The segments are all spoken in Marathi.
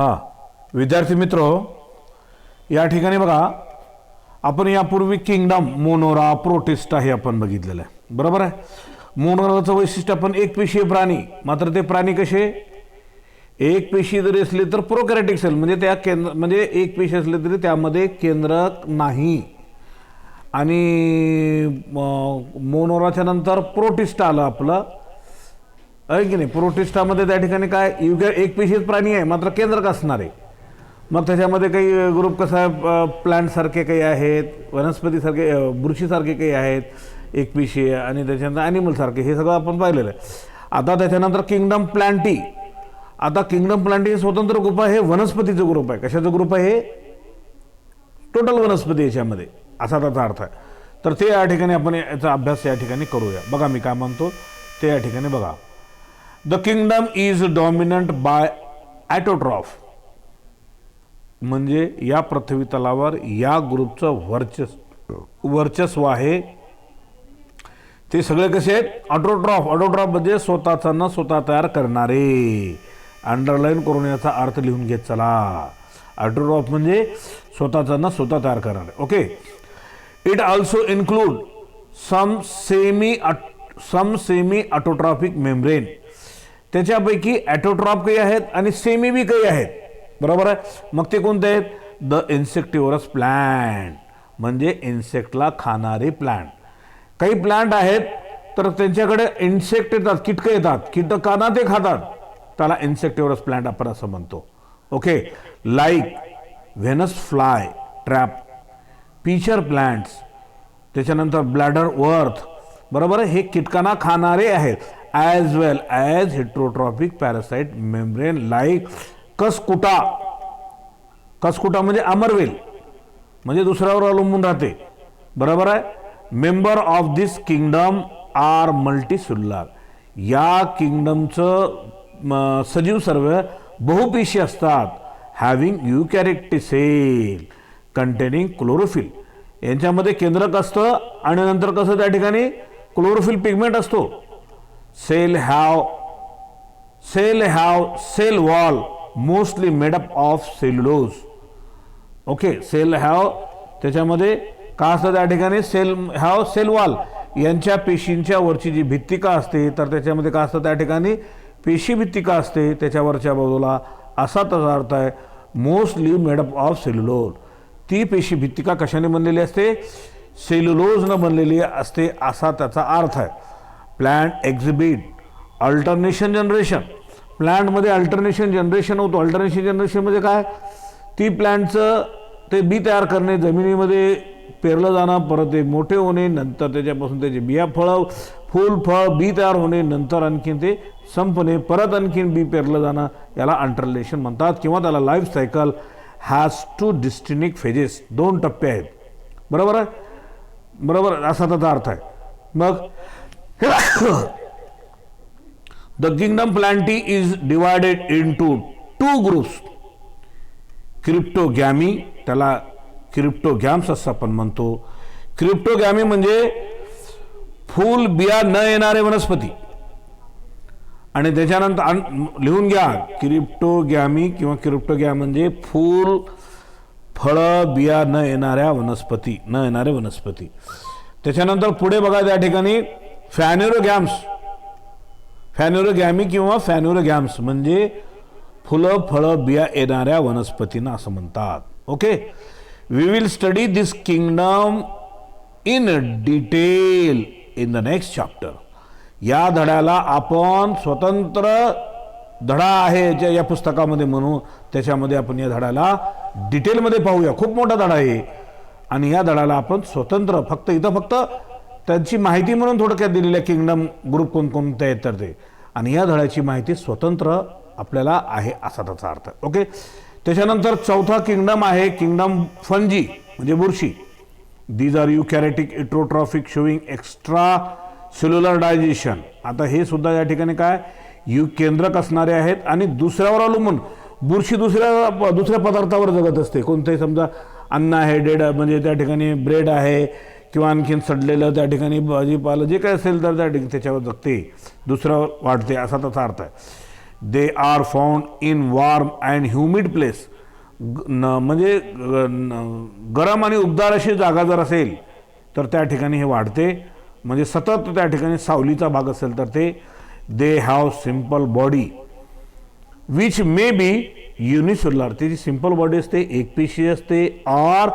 हां विद्यार्थी मित्र, या ठिकाणी बघा आपण यापूर्वी किंगडम, मोनोरा, प्रोटिस्टा हे आपण बघितलेलं आहे, बरोबर आहे. मोनोराचं वैशिष्ट्य आपण एकपेशीय प्राणी, मात्र ते प्राणी कसे एक पेशी जरी असले तर प्रोकॅरियोटिक सेल म्हणजे त्या केंद्र म्हणजे एक पेशी असले तरी त्यामध्ये केंद्रक नाही. आणि मोनोराच्या नंतर प्रोटिस्टा आलं आपलं, आहे की नाही. प्रोटिस्टामध्ये त्या ठिकाणी काय एक पेशीच प्राणी आहे मात्र केंद्रक असणार आहे. मग त्याच्यामध्ये काही ग्रुप कसा आहे, प्लांटसारखे काही आहेत, वनस्पतीसारखे बुरशीसारखे काही आहेत एकपेशीय, आणि त्याच्यानंतर ॲनिमलसारखे, हे सगळं आपण पाहिलेलं आहे. आता त्याच्यानंतर किंगडम प्लांटी. आता किंगडम प्लांटी हे स्वतंत्र ग्रुप आहे, हे वनस्पतीचं ग्रुप आहे. कशाचं ग्रुप आहे, हे टोटल वनस्पती याच्यामध्ये, असा त्याचा अर्थ आहे. तर ते या ठिकाणी आपण याचा अभ्यास या ठिकाणी करूया. बघा मी काय म्हणतो ते या ठिकाणी बघा. The kingdom is dominant by autotroph, म्हणजे या पृथ्वी तलावर या ग्रुपचं वर्चस्व आहे. ते सगळे कसे आहेत, ऑटोट्रॉफ. ऑटोट्रॉफ म्हणजे स्वतःचा न स्वतः तयार करणारे. अंडरलाईन करून याचा अर्थ लिहून घेत चला. ऑटोट्रॉफ म्हणजे स्वतःचा न स्वतः तयार करणारे. Okay. It also include some semi autotrophic membrane. त्याच्यापैकी ॲटोट्रॉफ काही आहेत आणि सेमी बी काही आहेत, बरोबर आहे. मग ते कोणते आहेत, द इन्सेक्टिव्हरस प्लांट, म्हणजे इन्सेक्टला खाणारे प्लांट. काही प्लांट आहेत तर त्यांच्याकडे इन्सेक्ट येतात, कीटकं येतात, कीटकांना ते खातात, त्याला इन्सेक्टिव्हरस प्लांट आपण असं म्हणतो. Okay. Like Venus flytrap, pitcher plants, त्याच्यानंतर ब्लॅडर वर्थ, बरोबर आहे, हे कीटकांना खाणारे आहेत. As well as heterotrophic parasite membrane like Cuscuta. Cuscuta म्हणजे अमरवेल, म्हणजे दुसऱ्यावर अवलंबून राहते, बरोबर आहे. Member of this kingdom are multicellular. या किंगडमचं सजीव सर्व बहुपेशी असतात. Having eukaryotic cell containing chlorophyll. यांच्यामध्ये केंद्रक असतं आणि नंतर कसं त्या ठिकाणी क्लोरोफिल पिगमेंट असतो. Cell have cell wall mostly made up of cellulose. Okay. Cell have त्याच्यामध्ये का असतं त्या ठिकाणी, सेल वॉल, यांच्या पेशींच्या वरची जी भित्तिका असते तर त्याच्यामध्ये का असतं त्या ठिकाणी पेशी भित्तिका असते त्याच्यावरच्या बाजूला, असा त्याचा अर्थ आहे. Mostly made up of cellulose. ती पेशी भित्तिका कशाने बनलेली असते, सेल्युलोजनं बनलेली असते, असा त्याचा अर्थ आहे. Plant exhibit alternation generation. प्लांटमध्ये अल्टरनेशन जनरेशन होतो. अल्टरनेशन जनरेशन म्हणजे काय, ती प्लांटचं ते बी तयार करणे, जमिनीमध्ये पेरलं जाणं, परत ते मोठे होणे, नंतर त्याच्यापासून त्याचे बिया फूल फळ बी तयार होणे, नंतर आणखीन ते संपणे, परत आणखीन बी पेरलं जाणं, याला अल्टरनेशन म्हणतात. किंवा त्याला life cycle has 2 distinct phases, 2 टप्पे आहेत, बरोबर आहे, बरोबर, असा त्याचा अर्थ आहे. मग the kingdom Plantae is divided into 2 groups. Cryptogamae, त्याला क्रिप्टोगॅम्स असं आपण म्हणतो. क्रिप्टोगॅमी म्हणजे फूल बिया न येणारे वनस्पती. आणि त्याच्यानंतर लिहून घ्या, क्रिप्टोगॅमी किंवा क्रिप्टोगॅम म्हणजे फूल फळं बिया न येणारे वनस्पती. त्याच्यानंतर पुढे बघा त्या ठिकाणी फॅन्युरोगॅमी किंवा फॅन्युरोगॅम्स म्हणजे फुलं फळं बिया येणाऱ्या वनस्पतींना असं म्हणतात. Okay. We will study this kingdom in detail in the next chapter. या धड्याला आपण स्वतंत्र धडा आहे या पुस्तकामध्ये म्हणू, त्याच्यामध्ये आपण या धड्याला डिटेलमध्ये पाहूया. खूप मोठा धडा आहे आणि या धड्याला आपण स्वतंत्र फक्त त्यांची माहिती म्हणून थोडक्यात दिलेल्या किंगडम ग्रुप कोणकोणते आहेत तर ते, आणि या धड्याची माहिती स्वतंत्र आपल्याला आहे असा त्याचा अर्थ. ओके. त्याच्यानंतर चौथा किंगडम आहे किंगडम फंजी म्हणजे बुरशी. These are eukaryotic heterotrophic showing extracellular digestion. आता हे सुद्धा या ठिकाणी काय केंद्रक असणारे आहेत आणि दुसऱ्यावर अवलंबून बुरशी दुसऱ्या पदार्थावर जगत असते. कोणतेही समजा अन्न आहे, म्हणजे त्या ठिकाणी ब्रेड आहे किंवा आणखीन सडलेलं त्या ठिकाणी भाजीपाला जे काय असेल तर त्याच्यावर जगते, दुसऱ्यावर वाढते, असा त्याचा अर्थ आहे. They are found in warm and humid place. म्हणजे गरम आणि उबदार अशी जागा जर असेल तर त्या ठिकाणी हे वाढते. म्हणजे सतत त्या ठिकाणी सावलीचा भाग असेल तर ते they have simple body which may be unicellular. त्याची सिम्पल बॉडी असते, एकपेशीय असते, or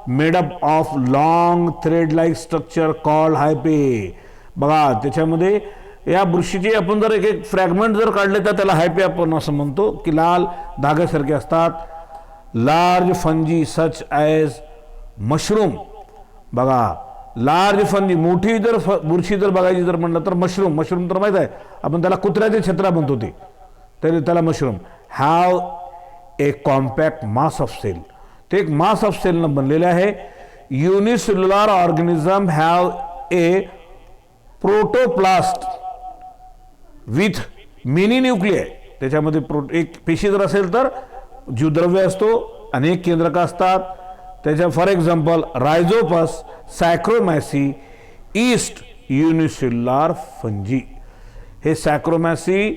made up of long thread like structure called hyphae. बघा त्याच्यामध्ये या बुरशीचे आपण जर एक एक फ्रॅगमेंट जर काढले तर त्याला हायपे आपण असं म्हणतो की लाल धाग्यासारखे असतात. Large fungi such as mushroom. बघा लार्ज फंजी, मोठी जर बुरशी जर बघायची जर म्हणलं तर मशरूम तर माहीत आहे आपण त्याला कुत्र्याचे छत्रा म्हणतो ते, तरी त्याला mushroom. Have a compact mass of cell. ते एक मास ऑफ सेलनं बनलेले आहे. Unicellular organism have a protoplast with many nuclei. त्याच्यामध्ये एक पेशी जर असेल तर जीवद्रव्य असतो, अनेक केंद्रक असतात. त्याच्या for example Rhizopus, Saccharomyces, yeast unicellular fungi. हे सॅक्रोमॅसी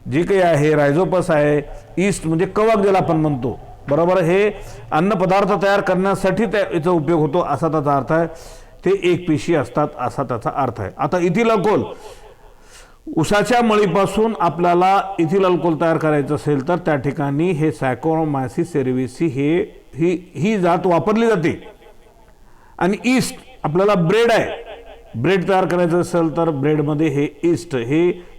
जी काही आहे, रायझोपस आहे, ईस्ट म्हणजे कवक ज्याला आपण म्हणतो, बरोबर. हे अन्न पदार्थ तयार करण्यासाठी याचा उपयोग होतो असा त्याचा अर्थ आहे. ते एक पेशी असतात असा त्याचा अर्थ आहे. आता इथिल अल्कोहोल, उसाच्या मळीपासून आपल्याला इथिल अल्कोहोल तयार करायचं असेल तर त्या ठिकाणी हे सॅक्रोमायसिस सेरेविसी ही जात वापरली जाते. आणि ईस्ट आपल्याला ब्रेड आहे, ब्रेड तयार करायचं असेल तर ब्रेडमध्ये हे ईस्ट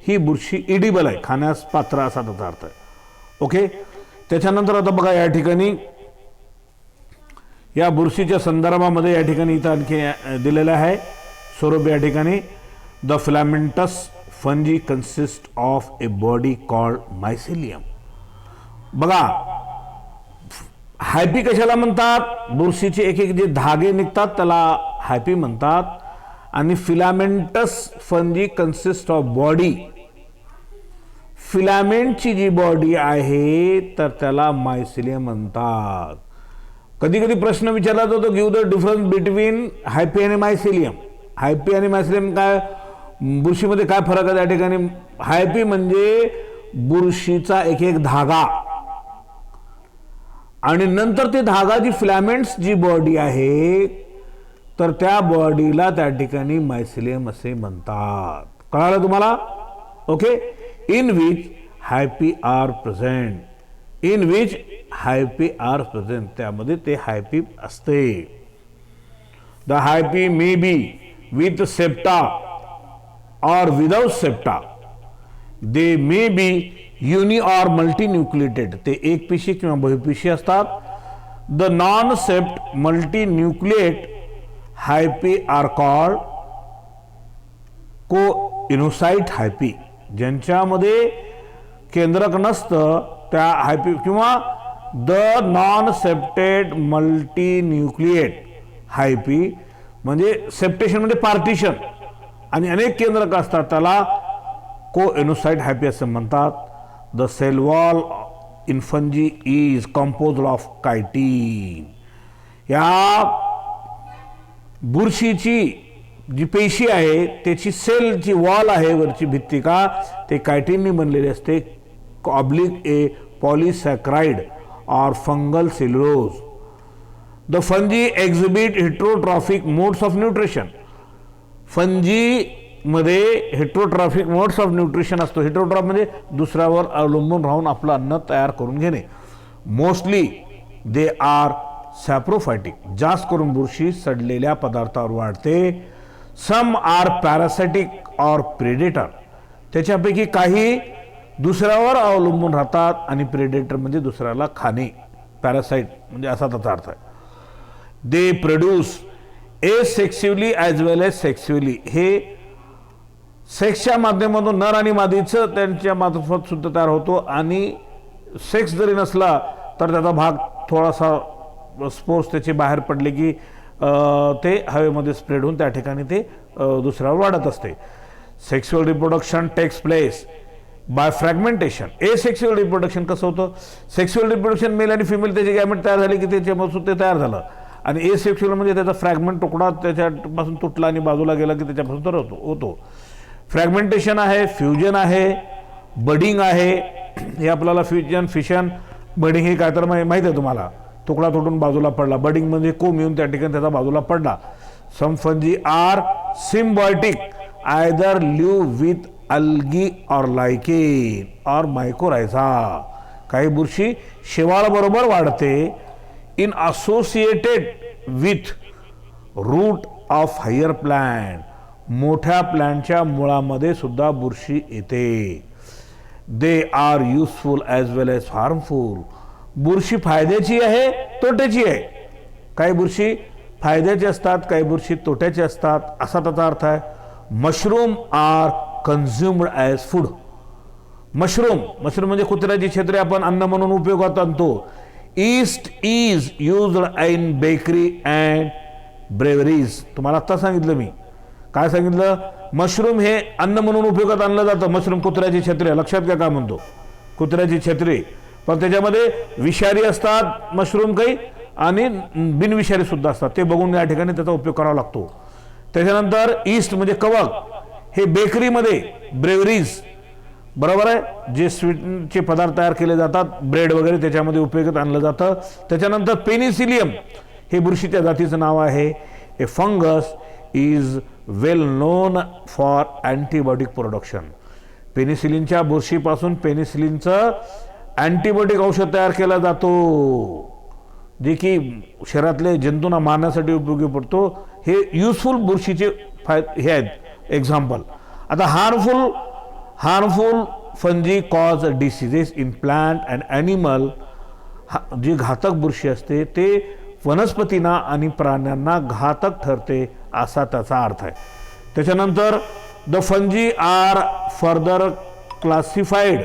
ही बुरशी इडिबल आहे, खाण्यास पात्र असा त्याचा अर्थ आहे. ओके. त्याच्यानंतर आता बघा या ठिकाणी या बुरशीच्या संदर्भामध्ये या ठिकाणी इथं आणखी दिलेलं आहे स्वरूप. या ठिकाणी the filamentous fungi consist of a body called mycelium. बघा हायपी कशाला म्हणतात? बुरशीचे एक एक जे धागे निघतात त्याला हायपी म्हणतात. आणि filamentous fungi consist of body, फिलामेंटची जी बॉडी आहे तर त्याला मायसिलियम म्हणतात. कधी कधी प्रश्न विचारला जातो, गिव्ह द डिफरन्स बिटवीन हायपी आणि मायसिलियम. हायपी आणि मायसिलियम काय, बुरशीमध्ये काय फरक आहे त्या ठिकाणी? हायपी म्हणजे बुरशीचा एक एक धागा आणि नंतर ते धागा जी फिलामेंट्स जी बॉडी आहे तर त्या बॉडीला त्या ठिकाणी मायसिलियम असे म्हणतात. कळालं तुम्हाला? Okay. In which hyphae are present, in which hyphae are present, त्यामध्ये ते हायपी असते. The hyphae may be with septa और without septa. They may be uni और मल्टीन्यूक्लिएटेड. ते एक पेशी किंवा बहुपेशी असतात. The non septate multinucleate hyphae are called coenocytic hyphae. ज्यांच्यामध्ये केंद्रक नसतं त्या हायपी किंवा the non septate multinucleate hyphae म्हणजे सेप्टेशन म्हणजे पार्टिशन आणि अनेक केंद्रक असतात त्याला को इनोसाइट हायपी असे म्हणतात. The cell wall in fungi is composed of chitin. या बुरशीची जी पेशी आहे त्याची सेलची वॉल आहे वरची भित्तिका ते कायटीननी बनलेली असते. ऑब्लिक ए पॉलिसॅक्राइड और fungal cellulose. The fungi exhibit heterotrophic modes of nutrition. Fungi मध्ये हेट्रोट्रॉफिक मोड्स ऑफ न्यूट्रिशन असतो. हेट्रोट्रॉफ म्हणजे दुसऱ्यावर अवलंबून राहून आपलं अन्न तयार करून घेणे. Mostly they are saprophytic. जास्त करून बुरशी सडलेल्या पदार्थावर वाढते. सम आर पॅरासाइटिक और प्रेडेटर. त्याच्यापैकी काही दुसऱ्यावर अवलंबून राहतात आणि प्रेडेटर म्हणजे दुसऱ्याला खाणे. पॅरासाइट म्हणजे असा त्याचा अर्थ आहे. They produce asexually as well as sexually. हे सेक्सच्या माध्यमातून नर आणि मादीचं त्यांच्या मार्फत सुद्धा तयार होतो आणि सेक्स जरी नसला तर त्याचा भाग थोडासा स्पोर्स त्याचे बाहेर पडले की ते हवेमध्ये स्प्रेड होऊन त्या ठिकाणी ते दुसऱ्यावर वाढत असते. Sexual reproduction takes place by fragmentation. Asexual reproduction कसं होतं? सेक्शुअल रिप्रोडक्शन मेल आणि फिमेल त्याचे गॅमेट तयार झाले की त्याच्यापासून ते तयार झालं. आणि एसेक्शुअल म्हणजे त्याचा फ्रॅगमेंट तुकडा त्याच्यापासून तुटला आणि बाजूला गेला की त्याच्यापासून तर होतो. फ्रॅगमेंटेशन आहे, फ्युजन आहे, बडिंग आहे, हे आपल्याला फिशन बडिंग हे काय तर माहिती आहे तुम्हाला, तुकडा तुटून बाजूला पडला. बडिंग म्हणजे कोंब येऊन त्या ठिकाणी त्याचा बाजूला पडला. Some fungi are symbiotic, either live with algae or lichen or mycorrhiza. काही बुरशी शेवाळ बरोबर वाढते. In associated with root of higher plant, मोठ्या प्लांटच्या मुळामध्ये सुद्धा बुरशी येते. They are useful as well as harmful. बुरशी फायद्याची आहे, तोट्याची आहे. काही बुरशी फायद्याची असतात, काही बुरशी तोट्याची असतात, असा त्याचा अर्थ आहे. Mushroom are consumed as food. Mushroom म्हणजे कुत्र्याची छत्री आपण अन्न म्हणून उपयोगात आणतो. Yeast is used in bakery and breweries. तुम्हाला आत्ता सांगितलं मी, काय सांगितलं? मशरूम हे अन्न म्हणून उपयोगात आणलं जातं. मशरूम कुत्र्याची छत्री, लक्षात घ्या काय म्हणतो, कुत्र्याची छत्री. पण त्याच्यामध्ये विषारी असतात मशरूम काही, आणि बिनविषारी सुद्धा असतात. ते बघून या ठिकाणी त्याचा उपयोग करावा लागतो. त्याच्यानंतर ईस्ट म्हणजे कवक, हे बेकरीमध्ये, ब्रेवरीज बरोबर आहे, जे स्वीटचे पदार्थ तयार केले जातात, ब्रेड वगैरे त्याच्यामध्ये उपयोगात आणलं जातं. त्याच्यानंतर पेनिसिलियम हे बुरशीच्या जातीचं नाव आहे. A fungus is well known for antibiotic production. पेनिसिलिनच्या बुरशीपासून पेनिसिलिनचं अँटीबायोटिक औषध तयार केला जातो, जे की शरीरातले जंतूंना मारण्यासाठी उपयोगी पडतो. हे युजफुल बुरशीचे हे आहेत एक्झाम्पल. आता harmful fungi cause diseases in plant and animal. जी घातक बुरशी असते ते वनस्पतींना आणि प्राण्यांना घातक ठरते, असा त्याचा अर्थ आहे. त्याच्यानंतर the fungi are further classified.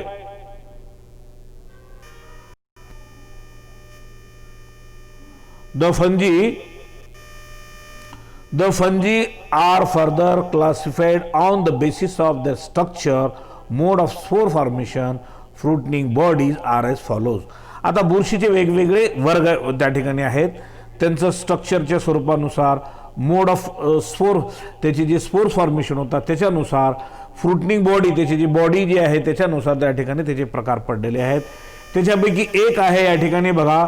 The fungi are further classified on the basis of their structure, mode of spore formation, fruiting bodies are as follows. आता बुरशीचे वेगवेगळे वर्ग त्या ठिकाणी आहेत. त्यांचं स्ट्रक्चरच्या स्वरूपानुसार, मोड ऑफ स्पोर, त्याची जी स्पोर फॉर्मेशन होतात त्याच्यानुसार, फ्रुटनिंग बॉडी, त्याची जी बॉडी जी आहे त्याच्यानुसार त्या ठिकाणी त्याचे प्रकार पडलेले आहेत. त्याच्यापैकी एक आहे या ठिकाणी बघा